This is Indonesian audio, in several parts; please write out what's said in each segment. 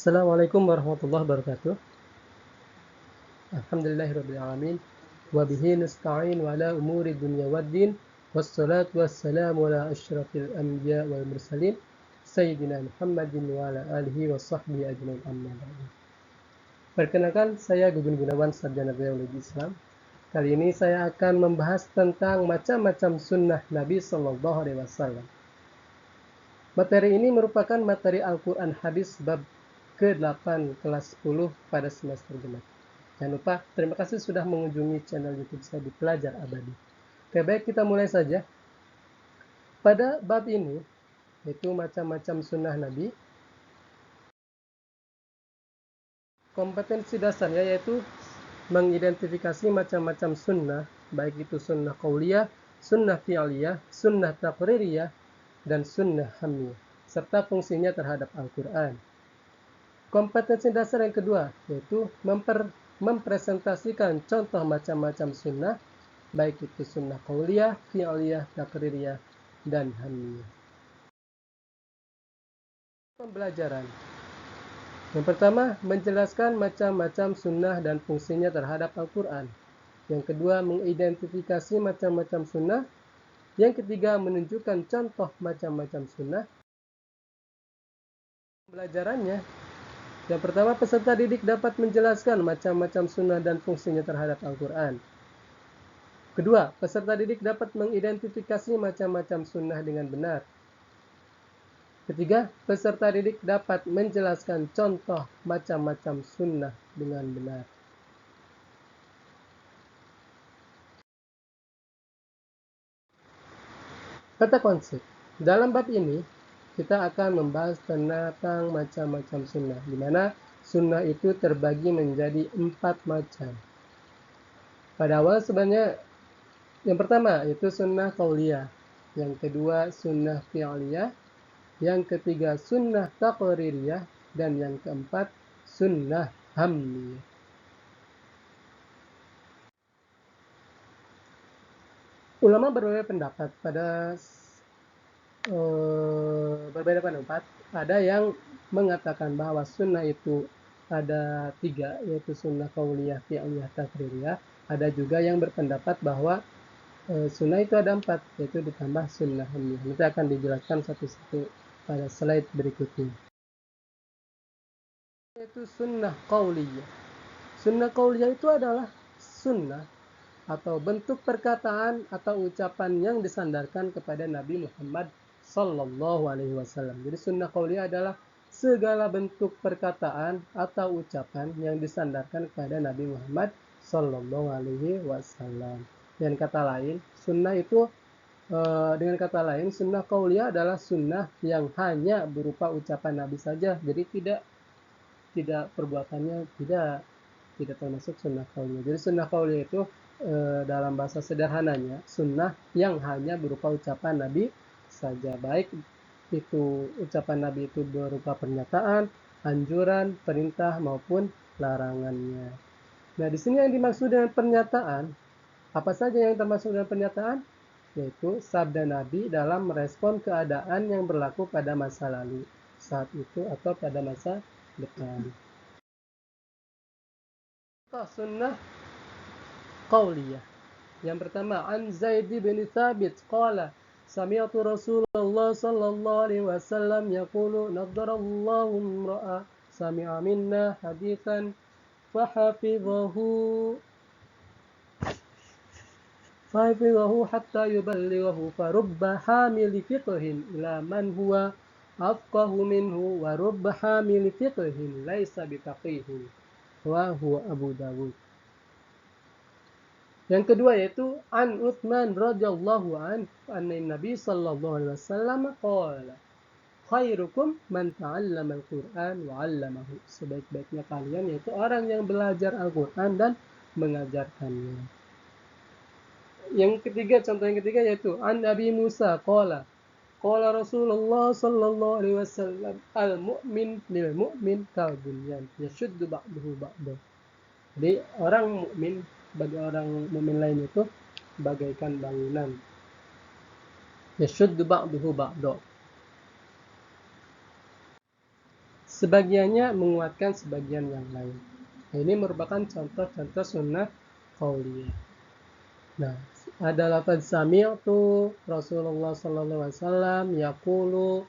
Assalamualaikum warahmatullahi wabarakatuh. Alhamdulillahirabbil alamin wa bihi nasta'in wa ala umuri dunya waddin wassalatu wassalamu ala asyrafil anbiya wal mursalin sayyidina Muhammadin wa ala alihi wa sahbihi ajmain amma ba'du. Perkenalkan, saya Gugun Gunawan, sarjana teologi Islam. Kali ini saya akan membahas tentang macam-macam sunnah Nabi Sallallahu Alaihi Wasallam. Materi ini merupakan materi Al-Quran Hadis bab ke-8 kelas 10 pada semester genap. Jangan lupa, terima kasih sudah mengunjungi channel YouTube saya di Pelajar Abadi. Oke, baik, kita mulai saja. Pada bab ini, yaitu macam-macam sunnah Nabi, kompetensi dasarnya yaitu mengidentifikasi macam-macam sunnah, baik itu sunnah qauliyah, sunnah fi'liyah, sunnah taqririyah, dan sunnah hamiyah, serta fungsinya terhadap Al-Quran. Kompetensi dasar yang kedua yaitu mempresentasikan contoh macam-macam sunnah, baik itu sunnah qauliyah, fi'liyah, taqririyah, dan hamiyah. Pembelajaran. Yang pertama, menjelaskan macam-macam sunnah dan fungsinya terhadap Al-Quran. Yang kedua, mengidentifikasi macam-macam sunnah. Yang ketiga, menunjukkan contoh macam-macam sunnah. Pembelajarannya, yang pertama, peserta didik dapat menjelaskan macam-macam sunnah dan fungsinya terhadap Al-Quran. Kedua, peserta didik dapat mengidentifikasi macam-macam sunnah dengan benar. Ketiga, peserta didik dapat menjelaskan contoh macam-macam sunnah dengan benar. Kata konsep. Dalam bab ini, kita akan membahas tentang macam-macam sunnah, di mana sunnah itu terbagi menjadi 4 macam. Pada awal sebenarnya, yang pertama yaitu sunnah qauliyah, yang kedua sunnah fi'liyah, yang ketiga sunnah taqririyah, dan yang keempat sunnah hamiyah. Ulama berbeda pendapat berbeda pendapat. Ada yang mengatakan bahwa sunnah itu ada 3, yaitu sunnah qauliyah, fi'liyah, taqririyah. Ada juga yang berpendapat bahwa sunnah itu ada 4, yaitu ditambah sunnah hamiyah. Nanti akan dijelaskan satu-satu pada slide berikutnya. Yaitu sunnah qauliyah. Sunnah qauliyah itu adalah sunnah atau bentuk perkataan atau ucapan yang disandarkan kepada Nabi Muhammad Sallallahu Alaihi Wasallam. Jadi sunnah qauliyah adalah segala bentuk perkataan atau ucapan yang disandarkan kepada Nabi Muhammad Sallallahu Alaihi Wasallam. Dengan kata lain, sunnah qauliyah adalah sunnah yang hanya berupa ucapan Nabi saja. Jadi tidak perbuatannya tidak termasuk sunnah qauliyah. Jadi sunnah qauliyah itu dalam bahasa sederhananya sunnah yang hanya berupa ucapan Nabi saja, baik itu ucapan Nabi itu berupa pernyataan, anjuran, perintah maupun larangannya. Nah, di sini yang dimaksud dengan pernyataan, apa saja yang termasuk dalam pernyataan? Yaitu sabda Nabi dalam merespon keadaan yang berlaku pada masa lalu saat itu atau pada masa depan. Sunnah qauliyah. Yang pertama, an Zaid bin Thabit qala sami'tu Rasulullah sallallahu alaihi wasallam yaqulu naddarallahu imra'a sami'a minna hadithan fahafidhahu hatta yuballighahu farubba hamili fiqhin ila man huwa afqahu minhu wa rubba hamili fiqhin laisa bifaqihin wa huwa Abu Dawud. Yang kedua yaitu an Utsman radhiyallahu an anna Nabi sallallahu alaihi wasallam qala khairukum man ta'allama al-Qur'an wa 'allamahu. Sebaik-baiknya kalian yaitu orang yang belajar Al-Qur'an dan mengajarkannya. Contoh yang ketiga yaitu an Nabi Musa qala Rasulullah sallallahu alaihi wasallam al-mu'min lil mu'min kal bunyan yashuddu ba'dahu ba'dahu. Jadi orang mukmin bagi orang mukmin lain itu bagaikan bangunan. Yashuddu ba'dahu ba'dahu. sebagiannya menguatkan sebagian yang lain. Nah, ini merupakan contoh-contoh sunnah qauliyah. Nah, ada lafaz sami'tu Rasulullah sallallahu alaihi wasallam yaqulu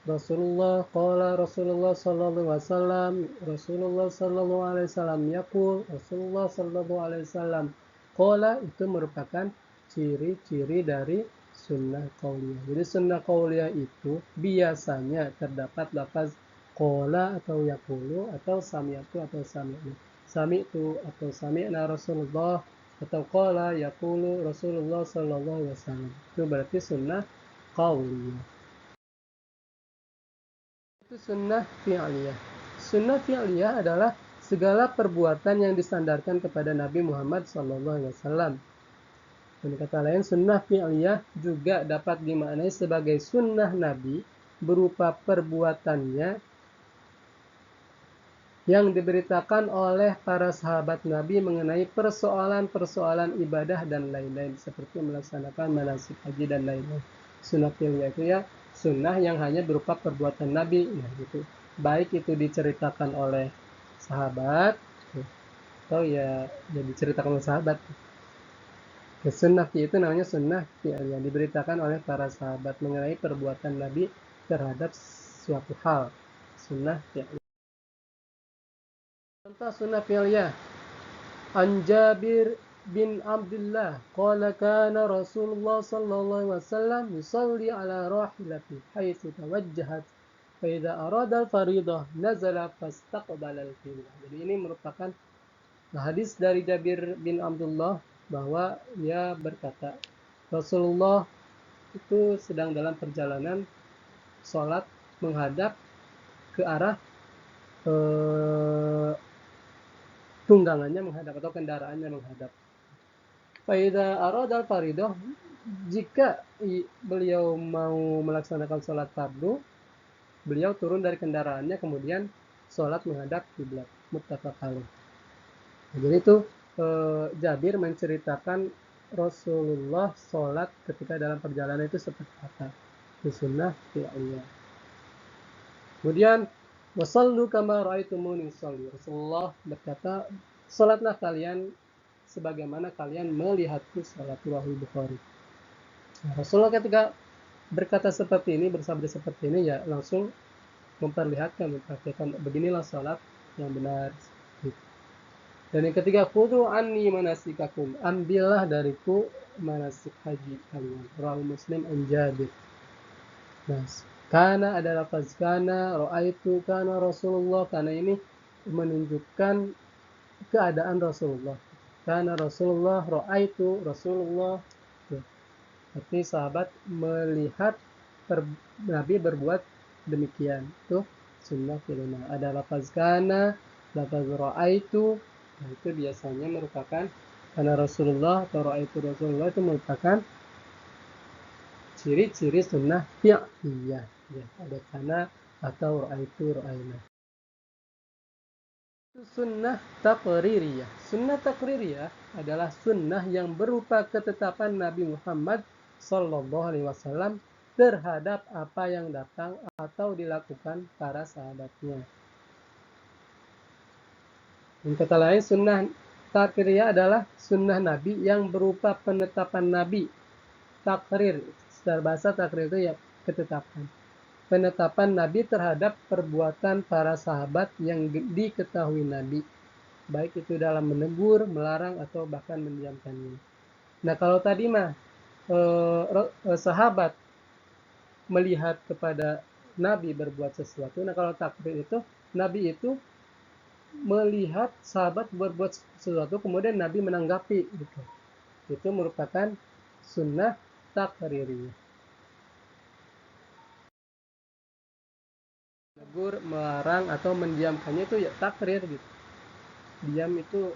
Rasulullah qala Rasulullah sallallahu alaihi wasallam Rasulullah sallallahu alaihi wasallam yaqul Rasulullah sallallahu alaihi wasallam qala, itu merupakan ciri-ciri dari sunnah qauliyah. Jadi sunnah qauliyah itu biasanya terdapat lafaz qala atau yaqulu atau sami'tu atau sami'na. Sami'tu atau sami'na Rasulullah atau qala yaqulu Rasulullah sallallahu alaihi wasallam. Itu berarti sunnah qauliyah. Itu sunnah fi'liyah. Sunnah fi'liyah adalah segala perbuatan yang disandarkan kepada Nabi Muhammad SAW. Dengan kata lain, sunnah fi'liyah juga dapat dimaknai sebagai sunnah Nabi berupa perbuatannya yang diberitakan oleh para sahabat Nabi mengenai persoalan-persoalan ibadah dan lain-lain, seperti melaksanakan manasik haji dan lain-lain. Sunnah fi'liyah itu ya sunnah yang hanya berupa perbuatan Nabi, nah gitu. Baik itu diceritakan oleh sahabat atau ya diceritakan oleh sahabat. Sunnah itu namanya sunnah fi'liyah, diberitakan oleh para sahabat mengenai perbuatan Nabi terhadap suatu hal. Sunnah fi'liyah. Contoh sunnah fi'liyah. An Jabir bin Abdullah qala kana Rasulullah sallallahu alaihi wasallam yusalli ala rahilati haitsu tawajjahat fa idza arada al-fariidah nazala fastaqbala al-qiblah. Jadi ini merupakan hadis dari Jabir bin Abdullah bahwa ia berkata, Rasulullah itu sedang dalam perjalanan sholat menghadap ke arah tunggangannya menghadap atau kendaraannya menghadap. Faida aradal faridah, jika beliau mau melaksanakan sholat fardu, beliau turun dari kendaraannya kemudian sholat menghadap kiblat. Muttafaq alaih. Jadi itu Jabir menceritakan Rasulullah sholat ketika dalam perjalanan itu seperti apa. Itu sunnah fi'liyah. Kemudian wasallu kama ra'aitumuni usolli. Rasulullah berkata, salatlah kalian sebagaimana kalian melihatku salat. Riwayat Bukhari. Nah, Rasulullah ketika berkata seperti ini, bersabda seperti ini, ya langsung mempraktikkan beginilah salat yang benar. Dan yang ketiga, khudhu anni manasikakum, ambillah dariku manasik haji kalian. Riwayat Muslim an Jabir. Nah, kana ada lafaz kana, ra'aitu kana Rasulullah, karena ini menunjukkan keadaan Rasulullah. Kana Rasulullah, ra'aitu Rasulullah. Berarti sahabat melihat Nabi berbuat demikian. Itu sunnah fi'liyah. Ada lafaz kana, lafaz ra'aitu. Nah, itu biasanya merupakan kana Rasulullah atau ra'aitu Rasulullah, itu merupakan ciri-ciri sunnah fi'liyah. Ya, ada kana atau ra'aitu ra'aina. Sunnah taqririyah. Sunnah taqririyah adalah sunnah yang berupa ketetapan Nabi Muhammad sallallahu alaihi wasallam terhadap apa yang datang atau dilakukan para sahabatnya. Dengan kata lain, sunnah taqririyah adalah sunnah Nabi yang berupa penetapan Nabi. Takrir, secara bahasa takrir itu ya ketetapan. Penetapan Nabi terhadap perbuatan para sahabat yang diketahui Nabi, baik itu dalam menegur, melarang, atau bahkan mendiamkannya. Nah, kalau tadi mah sahabat melihat kepada Nabi berbuat sesuatu. Nah, kalau takrir itu Nabi itu melihat sahabat berbuat sesuatu, kemudian Nabi menanggapi gitu. Itu merupakan sunnah takririyah. Menegur, melarang, atau mendiamkannya itu ya takrir gitu. Diam itu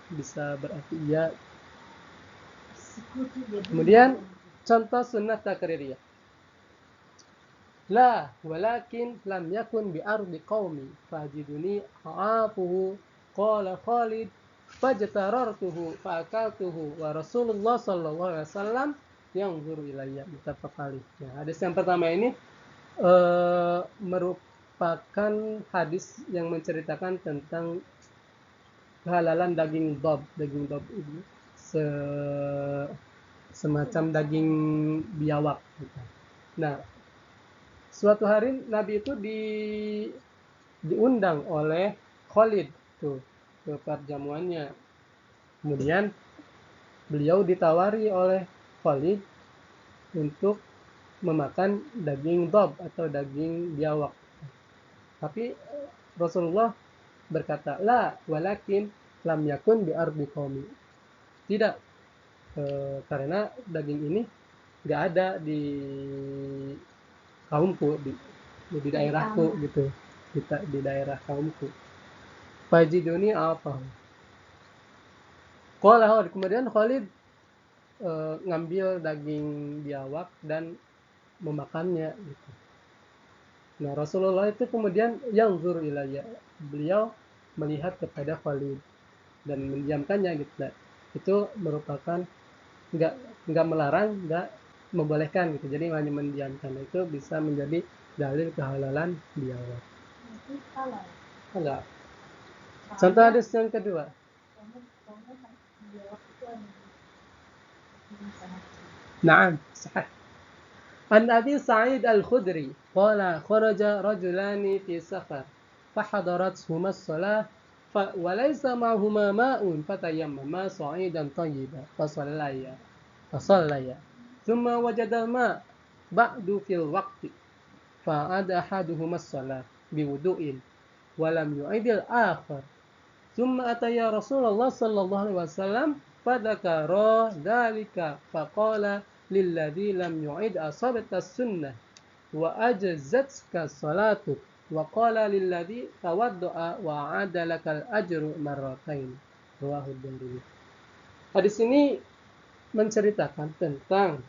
bisa berarti iya. Kemudian contoh sunnah takririyah. La walakin lam yakun bi ardi qaumi fajiduni a'afuhu qala Khalid fajtarartuhu faakaltuhu wa Rasulullah sallallahu alaihi wasallam yanzuru ilayya. Muttafaq alaih. Ya, hadis yang pertama ini merupakan hadis yang menceritakan tentang kehalalan daging dob. Daging dob ini semacam daging biawak gitu. Nah, suatu hari Nabi itu diundang oleh Khalid tuh ke perjamuannya. Kemudian beliau ditawari oleh Khalid untuk memakan daging dob atau daging biawak. Tapi Rasulullah berkata, la walakin lam yakun bi ardi qaumi. Tidak, karena daging ini nggak ada di kaumku, di daerahku gitu, di daerah kaumku. Fajiduni apa? Kemudian Khalid ngambil daging biawak dan memakannya gitu. Nah, Rasulullah itu kemudian yanzur ilayya. Beliau melihat kepada Khalid dan mendiamkannya gitu. Nah, itu merupakan nggak nggak melarang, nggak membolehkan gitu. Jadi hanya mendiamkan. Itu bisa menjadi dalil kehalalan biawak. Enggak. Contoh hadis yang kedua. Naam, sahih. عن أبي سعيد الخدري قال خرج رجلان في سفر فحضرتهما الصلاة وليس معهما ماء فتيمما صعيدا طيبا فصليا ثم وجد الماء بعد في الوقت فعاد أحدهما الصلاة بوضوء ولم يعد الآخر ثم أتيا رسول الله صلى الله عليه وسلم فذكر ذلك فقال للذي لم يعد أصابت السنة وأجزتك صلاتك وقال للذي تودع وعاد لك الأجر مرتين رواه الدارمي. Hadis ini menceritakan tentang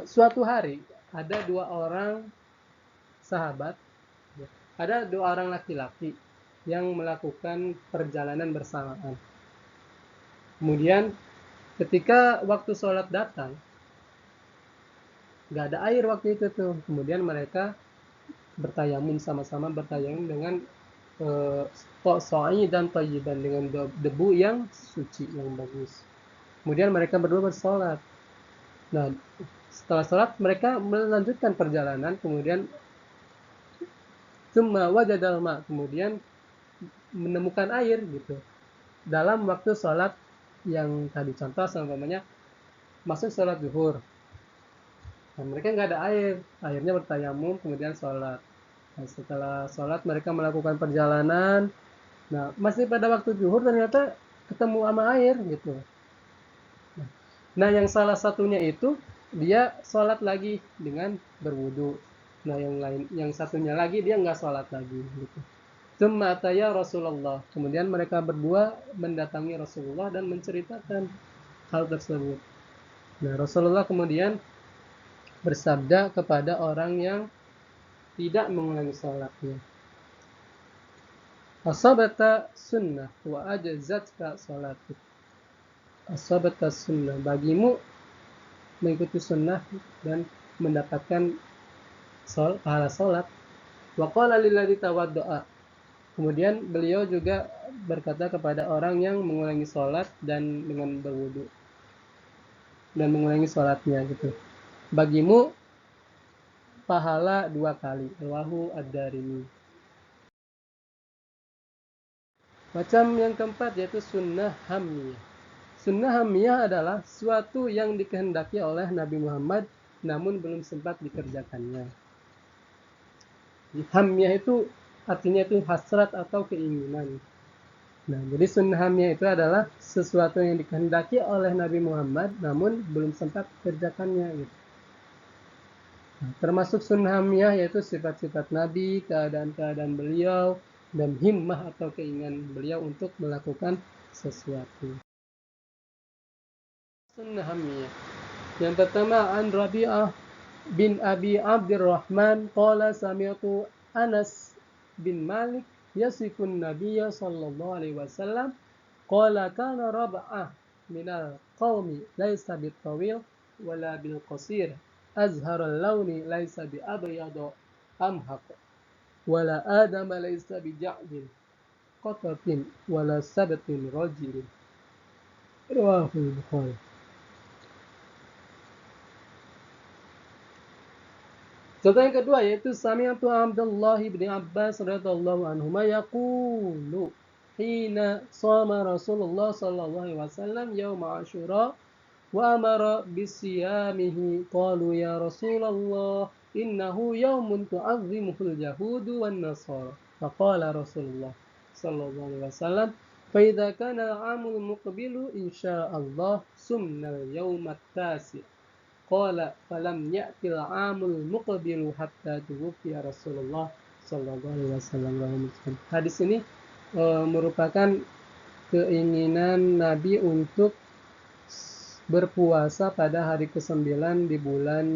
suatu hari ada dua orang sahabat, ada dua orang laki-laki yang melakukan perjalanan bersamaan. Kemudian ketika waktu sholat datang, nggak ada air waktu itu tuh. Kemudian mereka bertayamum, sama-sama bertayamum dengan so'i dan tayyiban, dengan debu yang suci, yang bagus. Kemudian mereka berdua bersolat. Nah, setelah sholat mereka melanjutkan perjalanan. Kemudian summa wajadal ma, kemudian menemukan air gitu dalam waktu sholat yang tadi. Contoh umpamanya masuk sholat zuhur, nah, mereka nggak ada air, akhirnya bertayamum kemudian sholat. Nah, setelah sholat mereka melakukan perjalanan, nah masih pada waktu zuhur ternyata ketemu sama air gitu. Nah, yang salah satunya itu dia sholat lagi dengan berwudu. Nah, yang satunya lagi dia nggak sholat lagi gitu. Tsumma ataya Rasulullah. Kemudian mereka berdua mendatangi Rasulullah dan menceritakan hal tersebut. Nah, Rasulullah kemudian bersabda kepada orang yang tidak mengulangi salatnya, asabata sunnah wa ajzatka salatuk. Asabata sunnah, bagimu mengikuti sunnah dan mendapatkan pahala salat. Wa qala lilladzi tawaddaa. Kemudian beliau juga berkata kepada orang yang mengulangi salat dan dengan berwudu dan mengulangi salatnya gitu, bagimu pahala 2 kali. Rawahu ad-Darimi. Macam yang keempat yaitu sunnah hamiyah. Sunnah hamiyah adalah suatu yang dikehendaki oleh Nabi Muhammad namun belum sempat dikerjakannya. Hamiyah itu artinya itu hasrat atau keinginan. Nah, jadi sunnah hamiyah itu adalah sesuatu yang dikehendaki oleh Nabi Muhammad namun belum sempat dikerjakannya gitu. Nah, termasuk sunnah hamiyah yaitu sifat-sifat Nabi, keadaan-keadaan beliau, dan himmah atau keinginan beliau untuk melakukan sesuatu. Sunnah hamiyah. Yang pertama, an Rabi'ah bin Abi Abdurrahman qala sami'tu Anas bin Malik yasifun Nabiyya sallallahu alaihi wasallam qala kana Rab'ah minal qaumi laysa bitawil wala bil qasir azharul launi laysa bi abyad أمهق ولا آدم ليس بجعد قطة ولا سبت رجل رواه البخاري. Contoh yang kedua yaitu sami'tu Abdullah bin Abbas radhiyallahu anhuma yaqulu hina shama Rasulullah sallallahu alaihi wasallam yaum Asyura wa amara bisiyamihi qalu ya Rasulullah innahu yaumun tu'azzimuhul yahudu wan nasara faqala Rasulullah sallallahu alaihi wasallam fa idza kana al-'amul muqbilu insyaallah sumna al-yawma at-tasi' qala falam ya'til 'amul muqbilu hatta tuwfiya Rasulullah sallallahu alaihi wasallam. Hadis ini merupakan keinginan Nabi untuk berpuasa pada hari ke-9 di bulan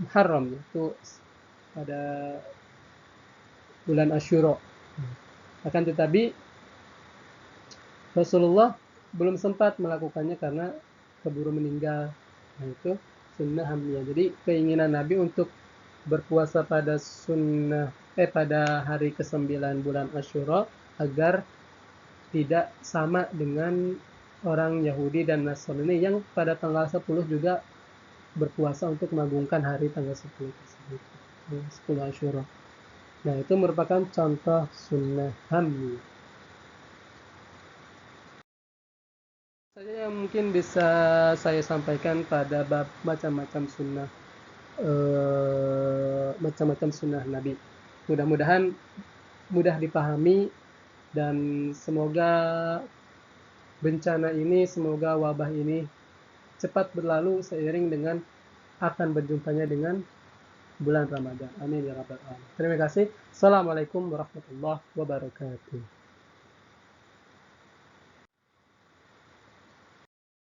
Muharram, yaitu pada bulan Asyura. Akan tetapi Rasulullah belum sempat melakukannya karena keburu meninggal. Nah, itu sunnah hamliyah. Jadi keinginan Nabi untuk berpuasa pada pada hari ke-9 bulan Asyura agar tidak sama dengan orang Yahudi dan Nasrani yang pada tanggal 10 juga berpuasa untuk mengagungkan hari tanggal 10 tersebut, 10 Asyura. Nah, itu merupakan contoh sunnah hamliyah. Saja yang mungkin bisa saya sampaikan pada bab macam-macam sunnah Nabi. Mudah-mudahan mudah dipahami dan semoga bencana ini, semoga wabah ini cepat berlalu seiring dengan akan berjumpanya dengan bulan Ramadan. Amin ya rabbal alamin. Terima kasih. Assalamualaikum warahmatullahi wabarakatuh.